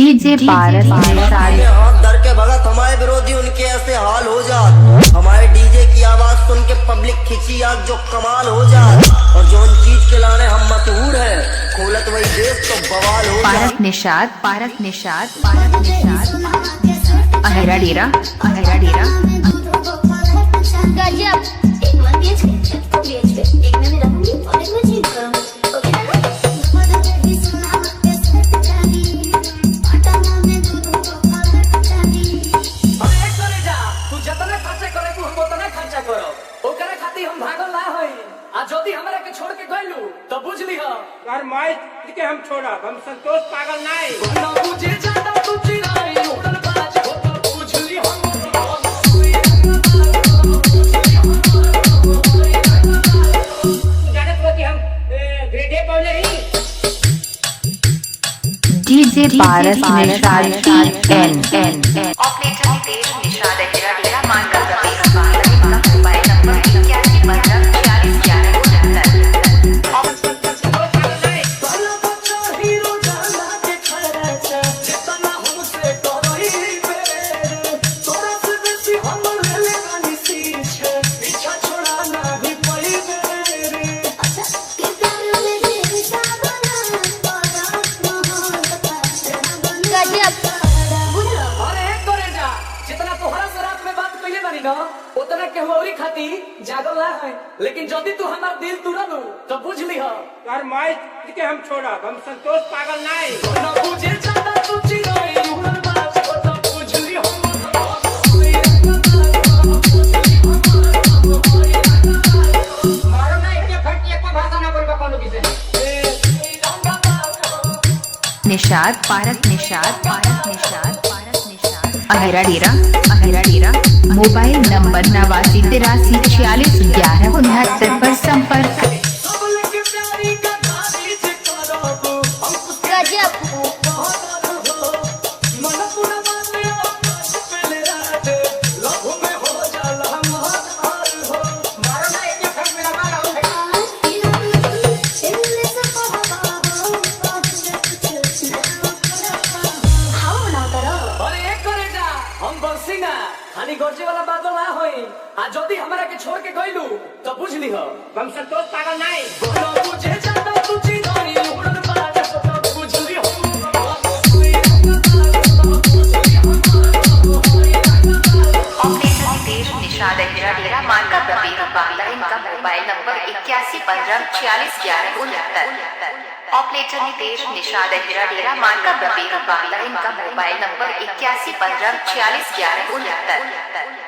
DJ पारस में हाथ धर के भगत हमारे विरोधी उनके ऐसे हाल हो जात। हमारे डीजे की आवाज सुन के पब्लिक खिंची आग जो कमाल हो जात। और जो उन चीज के लाने हम मशहूर हैं, खोलत वही देश तो बवाल हो जात। पारस निषाद अहेरा डेरा जदि हमरा के छोड़ के गइलू तो बुझ ली यार माई के हम छोड़ा हम संतोष पागल नहीं ना बुझे जाता तू चिराई उड़न बाज हो तो बुझ ली हम जाने तो कि हम ग्रेड ए पढ़ले ही डीजे पारस निषाद एन ऑपरेटर नितेश निषाद अहेरा डेरा मानकर प्रतीक मोबाइल नंबर 81 उतना के होरी खाती जागल ना है, लेकिन जदि तू हमार दिल तुरलू तो बुझ ली यार माई के हम छोड़ा हम संतोष पागल नहीं ना बुझे जाता तू चिराई उड़न बाज हो तो बुझ ली मारो ना एक फटकी एक भाषा ना बोलबा कोनो किसे निषाद पारस अहेरा डेरा मोबाइल नंबर 8983461169 पर संपर्क। गर्जे वाला बादल ना होई आ जदी हमरा के छोड़ के गइलू तो बुझ ली हम संतोष पागल नहीं बोलो बुझे जाता तू चिराई उड़न बाज तो बुझ ली ऑपरेटर नितेश निषाद अहेरा डेरा मानका प्रतीक बांग्ला इनका mobile number 8115461169। Operator Nitesh Nishad Ahera Dera Manka Prateek Bangla इनका मोबाइल नंबर 8115461169।